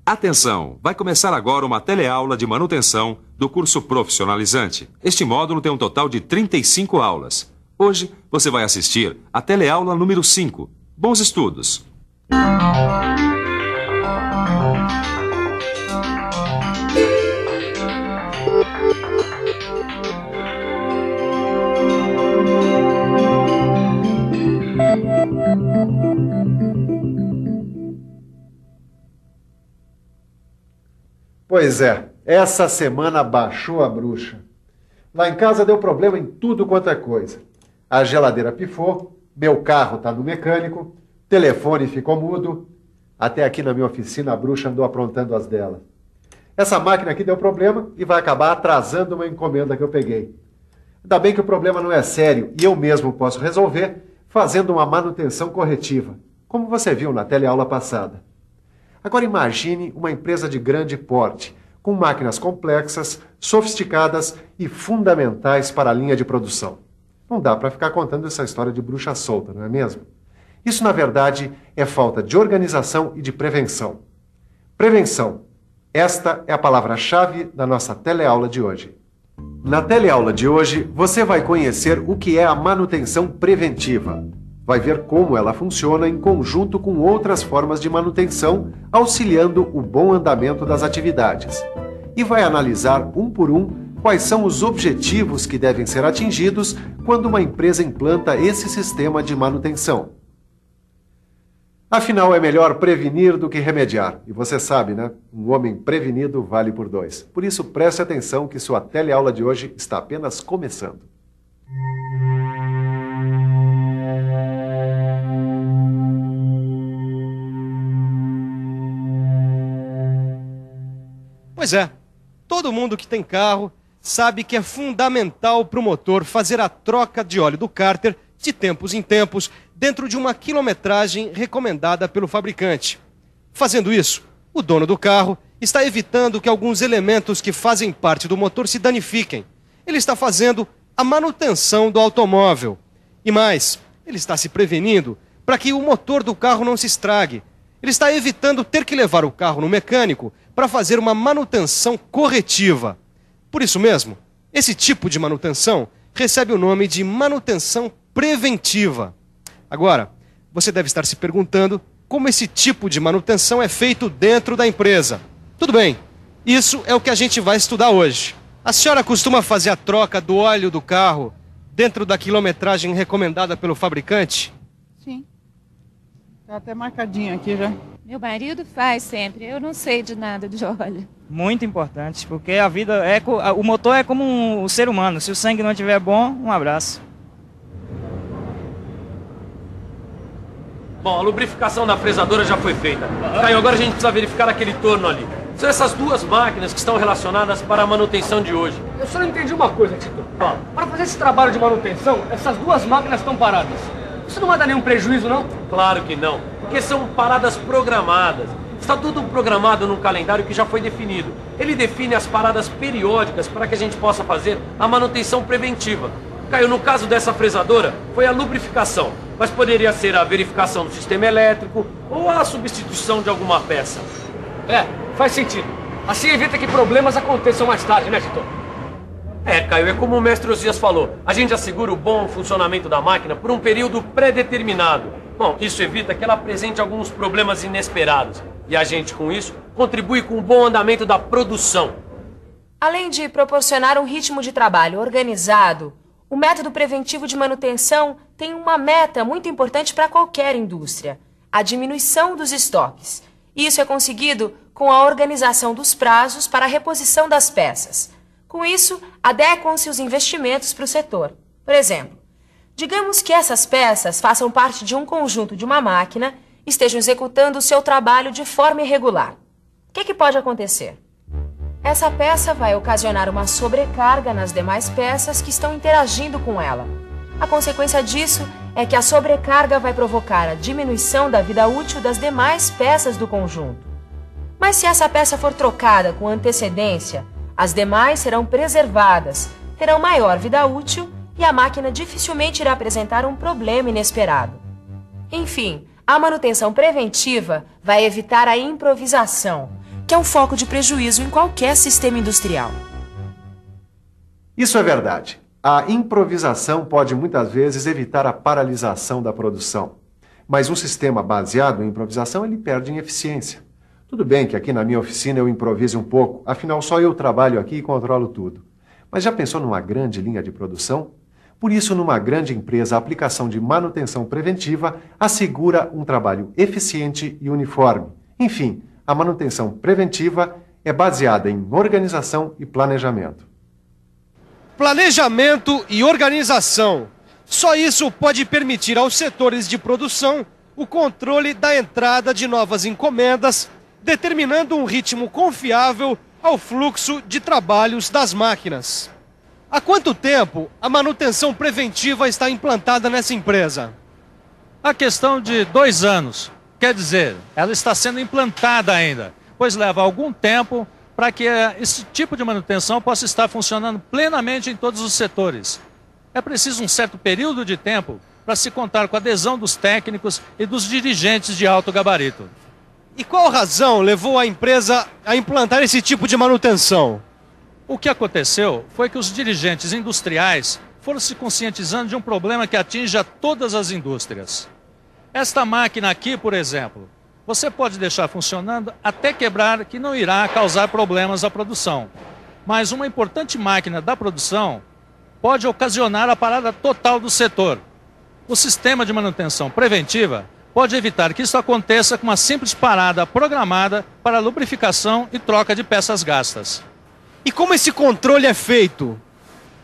Atenção! Vai começar agora uma teleaula de manutenção do curso profissionalizante. Este módulo tem um total de 35 aulas. Hoje você vai assistir a teleaula número 5. Bons estudos! Pois é, essa semana baixou a bruxa. Lá em casa deu problema em tudo quanto é coisa. A geladeira pifou, meu carro tá no mecânico, telefone ficou mudo. Até aqui na minha oficina a bruxa andou aprontando as dela. Essa máquina aqui deu problema e vai acabar atrasando uma encomenda que eu peguei. Ainda bem que o problema não é sério e eu mesmo posso resolver fazendo uma manutenção corretiva, como você viu na teleaula passada. Agora imagine uma empresa de grande porte, com máquinas complexas, sofisticadas e fundamentais para a linha de produção. Não dá para ficar contando essa história de bruxa solta, não é mesmo? Isso, na verdade, é falta de organização e de prevenção. Prevenção. Esta é a palavra-chave da nossa teleaula de hoje. Na teleaula de hoje, você vai conhecer o que é a manutenção preventiva. Vai ver como ela funciona em conjunto com outras formas de manutenção, auxiliando o bom andamento das atividades. E vai analisar, um por um, quais são os objetivos que devem ser atingidos quando uma empresa implanta esse sistema de manutenção. Afinal, é melhor prevenir do que remediar. E você sabe, né? Um homem prevenido vale por 2. Por isso, preste atenção que sua teleaula de hoje está apenas começando. Pois é, todo mundo que tem carro sabe que é fundamental para o motor fazer a troca de óleo do cárter de tempos em tempos dentro de uma quilometragem recomendada pelo fabricante. Fazendo isso, o dono do carro está evitando que alguns elementos que fazem parte do motor se danifiquem. Ele está fazendo a manutenção do automóvel. E mais, ele está se prevenindo para que o motor do carro não se estrague. Ele está evitando ter que levar o carro no mecânico para fazer uma manutenção corretiva. Por isso mesmo, esse tipo de manutenção recebe o nome de manutenção preventiva. Agora, você deve estar se perguntando como esse tipo de manutenção é feito dentro da empresa. Tudo bem, isso é o que a gente vai estudar hoje. A senhora costuma fazer a troca do óleo do carro dentro da quilometragem recomendada pelo fabricante? Sim. Tá até marcadinho aqui já. Meu marido faz sempre, eu não sei de nada de óleo. Muito importante, porque a vida é... O motor é como um ser humano, se o sangue não estiver bom, um abraço. Bom, a lubrificação da fresadora já foi feita. Caio, agora a gente precisa verificar aquele torno ali. São essas duas máquinas que estão relacionadas para a manutenção de hoje. Eu só não entendi uma coisa, Tito. Para fazer esse trabalho de manutenção, essas duas máquinas estão paradas. Isso não vai dar nenhum prejuízo, não? Claro que não, porque são paradas programadas. Está tudo programado num calendário que já foi definido. Ele define as paradas periódicas para que a gente possa fazer a manutenção preventiva. Caio, no caso dessa fresadora, foi a lubrificação, mas poderia ser a verificação do sistema elétrico ou a substituição de alguma peça. É, faz sentido. Assim evita que problemas aconteçam mais tarde, né, Tito? É, Caio, é como o mestre Osias falou. A gente assegura o bom funcionamento da máquina por um período pré-determinado. Bom, isso evita que ela apresente alguns problemas inesperados. E a gente, com isso, contribui com o bom andamento da produção. Além de proporcionar um ritmo de trabalho organizado, o método preventivo de manutenção tem uma meta muito importante para qualquer indústria: a diminuição dos estoques. Isso é conseguido com a organização dos prazos para a reposição das peças. Com isso, adequam-se os investimentos para o setor. Por exemplo, digamos que essas peças façam parte de um conjunto de uma máquina e estejam executando o seu trabalho de forma irregular. O que pode acontecer? Essa peça vai ocasionar uma sobrecarga nas demais peças que estão interagindo com ela. A consequência disso é que a sobrecarga vai provocar a diminuição da vida útil das demais peças do conjunto. Mas se essa peça for trocada com antecedência, as demais serão preservadas, terão maior vida útil e a máquina dificilmente irá apresentar um problema inesperado. Enfim, a manutenção preventiva vai evitar a improvisação, que é um foco de prejuízo em qualquer sistema industrial. Isso é verdade. A improvisação pode muitas vezes evitar a paralisação da produção. Mas um sistema baseado em improvisação, ele perde em eficiência. Tudo bem que aqui na minha oficina eu improvise um pouco, afinal só eu trabalho aqui e controlo tudo. Mas já pensou numa grande linha de produção? Por isso, numa grande empresa, a aplicação de manutenção preventiva assegura um trabalho eficiente e uniforme. Enfim, a manutenção preventiva é baseada em organização e planejamento. Planejamento e organização. Só isso pode permitir aos setores de produção o controle da entrada de novas encomendas, determinando um ritmo confiável ao fluxo de trabalhos das máquinas. Há quanto tempo a manutenção preventiva está implantada nessa empresa? A questão de 2 anos. Quer dizer, ela está sendo implantada ainda, pois leva algum tempo para que esse tipo de manutenção possa estar funcionando plenamente em todos os setores. É preciso um certo período de tempo para se contar com a adesão dos técnicos e dos dirigentes de alto gabarito. E qual razão levou a empresa a implantar esse tipo de manutenção? O que aconteceu foi que os dirigentes industriais foram se conscientizando de um problema que atinge a todas as indústrias. Esta máquina aqui, por exemplo, você pode deixar funcionando até quebrar, que não irá causar problemas à produção. Mas uma importante máquina da produção pode ocasionar a parada total do setor. O sistema de manutenção preventiva pode evitar que isso aconteça com uma simples parada programada para lubrificação e troca de peças gastas. E como esse controle é feito?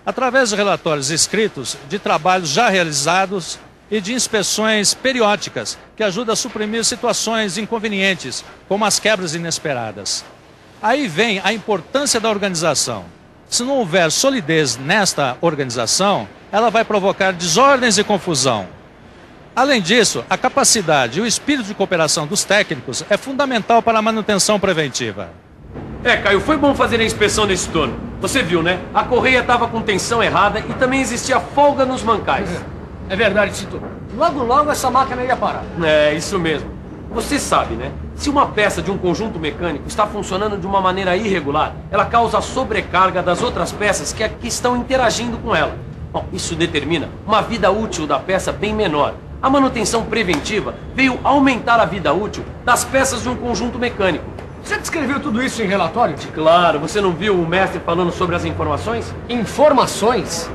Através de relatórios escritos de trabalhos já realizados e de inspeções periódicas, que ajudam a suprimir situações inconvenientes, como as quebras inesperadas. Aí vem a importância da organização. Se não houver solidez nesta organização, ela vai provocar desordens e confusão. Além disso, a capacidade e o espírito de cooperação dos técnicos é fundamental para a manutenção preventiva. Caio, foi bom fazer a inspeção nesse turno. Você viu, né? A correia estava com tensão errada e também existia folga nos mancais. É verdade, Tito. Logo, logo essa máquina ia parar. É, isso mesmo. Você sabe, né? Se uma peça de um conjunto mecânico está funcionando de uma maneira irregular, ela causa sobrecarga das outras peças que estão interagindo com ela. Bom, isso determina uma vida útil da peça bem menor. A manutenção preventiva veio aumentar a vida útil das peças de um conjunto mecânico. Você descreveu tudo isso em relatório? Claro, você não viu o mestre falando sobre as informações? Informações?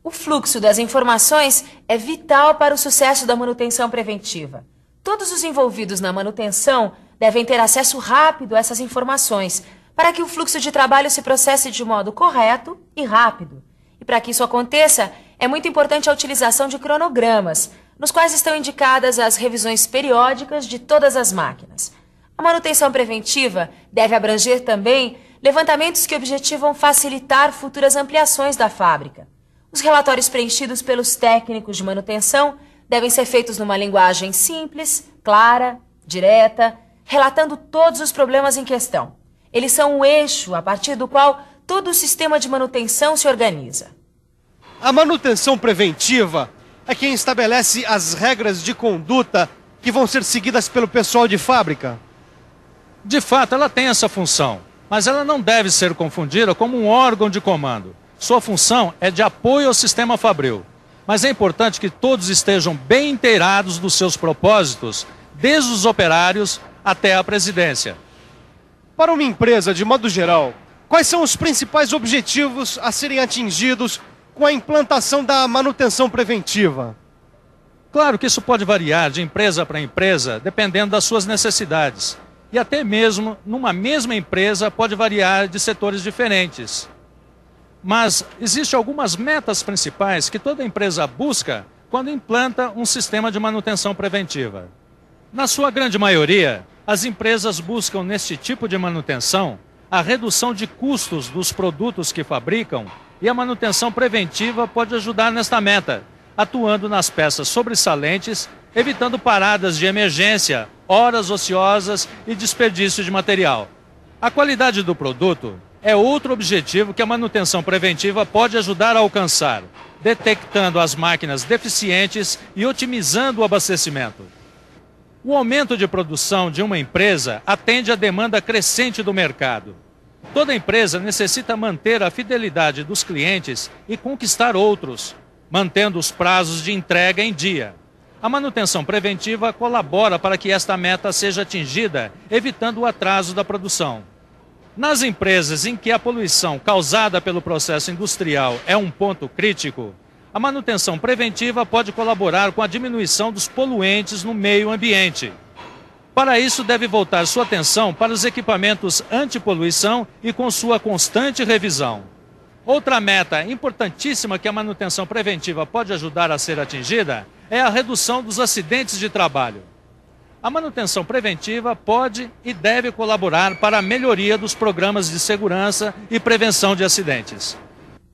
O fluxo das informações é vital para o sucesso da manutenção preventiva. Todos os envolvidos na manutenção devem ter acesso rápido a essas informações, para que o fluxo de trabalho se processe de modo correto e rápido. E para que isso aconteça, é muito importante a utilização de cronogramas, nos quais estão indicadas as revisões periódicas de todas as máquinas. A manutenção preventiva deve abranger também levantamentos que objetivam facilitar futuras ampliações da fábrica. Os relatórios preenchidos pelos técnicos de manutenção devem ser feitos numa linguagem simples, clara, direta, relatando todos os problemas em questão. Eles são o eixo a partir do qual todo o sistema de manutenção se organiza. A manutenção preventiva é quem estabelece as regras de conduta que vão ser seguidas pelo pessoal de fábrica. De fato, ela tem essa função, mas ela não deve ser confundida como um órgão de comando. Sua função é de apoio ao sistema fabril. Mas é importante que todos estejam bem inteirados dos seus propósitos, desde os operários até a presidência. Para uma empresa, de modo geral, quais são os principais objetivos a serem atingidos com a implantação da manutenção preventiva? Claro que isso pode variar de empresa para empresa, dependendo das suas necessidades. E até mesmo, numa mesma empresa, pode variar de setores diferentes. Mas existem algumas metas principais que toda empresa busca quando implanta um sistema de manutenção preventiva. Na sua grande maioria, as empresas buscam neste tipo de manutenção a redução de custos dos produtos que fabricam, e a manutenção preventiva pode ajudar nesta meta, atuando nas peças sobressalentes, evitando paradas de emergência, horas ociosas e desperdício de material. A qualidade do produto é outro objetivo que a manutenção preventiva pode ajudar a alcançar, detectando as máquinas deficientes e otimizando o abastecimento. O aumento de produção de uma empresa atende à demanda crescente do mercado. Toda empresa necessita manter a fidelidade dos clientes e conquistar outros, mantendo os prazos de entrega em dia. A manutenção preventiva colabora para que esta meta seja atingida, evitando o atraso da produção. Nas empresas em que a poluição causada pelo processo industrial é um ponto crítico, a manutenção preventiva pode colaborar com a diminuição dos poluentes no meio ambiente. Para isso, deve voltar sua atenção para os equipamentos antipoluição e com sua constante revisão. Outra meta importantíssima que a manutenção preventiva pode ajudar a ser atingida é a redução dos acidentes de trabalho. A manutenção preventiva pode e deve colaborar para a melhoria dos programas de segurança e prevenção de acidentes.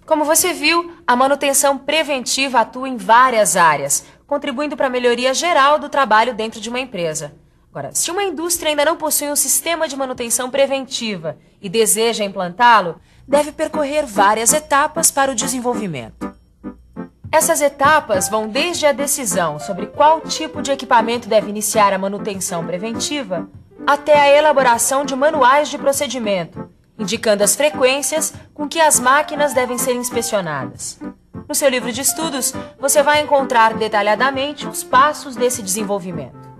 Como você viu, a manutenção preventiva atua em várias áreas, contribuindo para a melhoria geral do trabalho dentro de uma empresa. Agora, se uma indústria ainda não possui um sistema de manutenção preventiva e deseja implantá-lo, deve percorrer várias etapas para o desenvolvimento. Essas etapas vão desde a decisão sobre qual tipo de equipamento deve iniciar a manutenção preventiva, até a elaboração de manuais de procedimento, indicando as frequências com que as máquinas devem ser inspecionadas. No seu livro de estudos, você vai encontrar detalhadamente os passos desse desenvolvimento.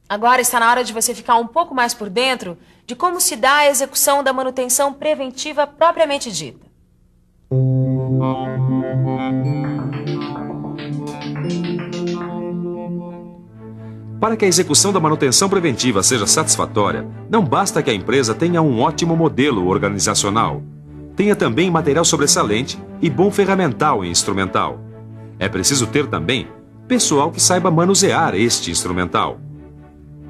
Agora está na hora de você ficar um pouco mais por dentro de como se dá a execução da manutenção preventiva propriamente dita. Para que a execução da manutenção preventiva seja satisfatória, não basta que a empresa tenha um ótimo modelo organizacional. Tenha também material sobressalente e bom ferramental e instrumental. É preciso ter também pessoal que saiba manusear este instrumental.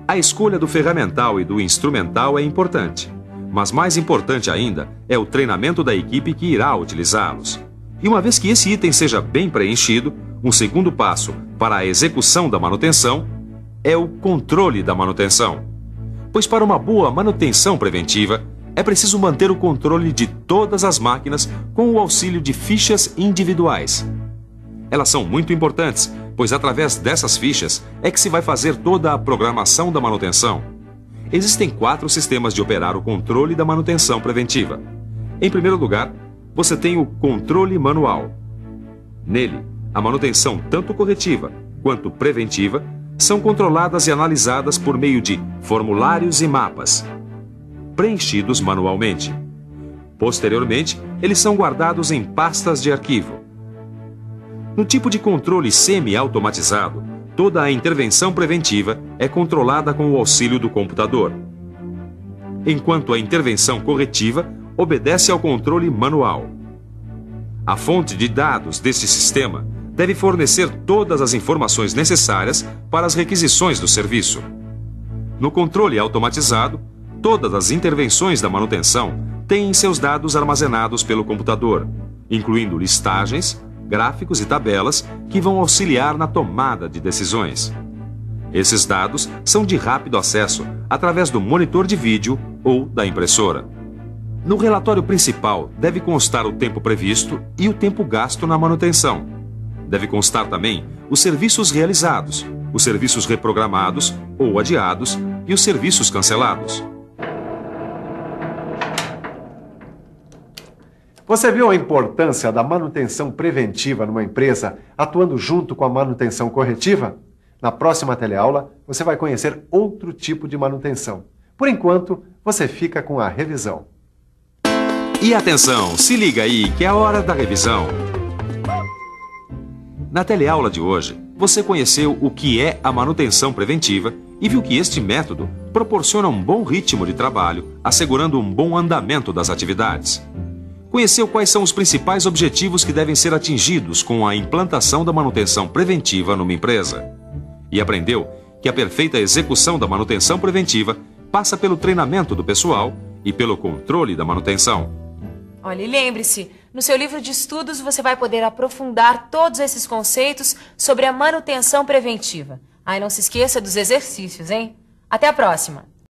A escolha do ferramental e do instrumental é importante, mas mais importante ainda é o treinamento da equipe que irá utilizá-los. E uma vez que esse item seja bem preenchido, um segundo passo para a execução da manutenção é o controle da manutenção. Pois para uma boa manutenção preventiva, é preciso manter o controle de todas as máquinas com o auxílio de fichas individuais. Elas são muito importantes, pois através dessas fichas é que se vai fazer toda a programação da manutenção. Existem 4 sistemas de operar o controle da manutenção preventiva. Em primeiro lugar, você tem o controle manual. Nele, a manutenção tanto corretiva quanto preventiva são controladas e analisadas por meio de formulários e mapas, preenchidos manualmente. Posteriormente, eles são guardados em pastas de arquivo. No tipo de controle semi-automatizado, toda a intervenção preventiva é controlada com o auxílio do computador, enquanto a intervenção corretiva obedece ao controle manual. A fonte de dados deste sistema deve fornecer todas as informações necessárias para as requisições do serviço. No controle automatizado, todas as intervenções da manutenção têm seus dados armazenados pelo computador, incluindo listagens, gráficos e tabelas que vão auxiliar na tomada de decisões. Esses dados são de rápido acesso através do monitor de vídeo ou da impressora. No relatório principal deve constar o tempo previsto e o tempo gasto na manutenção. Deve constar também os serviços realizados, os serviços reprogramados ou adiados e os serviços cancelados. Você viu a importância da manutenção preventiva numa empresa atuando junto com a manutenção corretiva? Na próxima teleaula, você vai conhecer outro tipo de manutenção. Por enquanto, você fica com a revisão. E atenção, se liga aí que é a hora da revisão. Na teleaula de hoje, você conheceu o que é a manutenção preventiva e viu que este método proporciona um bom ritmo de trabalho, assegurando um bom andamento das atividades. Conheceu quais são os principais objetivos que devem ser atingidos com a implantação da manutenção preventiva numa empresa. E aprendeu que a perfeita execução da manutenção preventiva passa pelo treinamento do pessoal e pelo controle da manutenção. Olha, e lembre-se, no seu livro de estudos você vai poder aprofundar todos esses conceitos sobre a manutenção preventiva. Ah, e não se esqueça dos exercícios, hein? Até a próxima!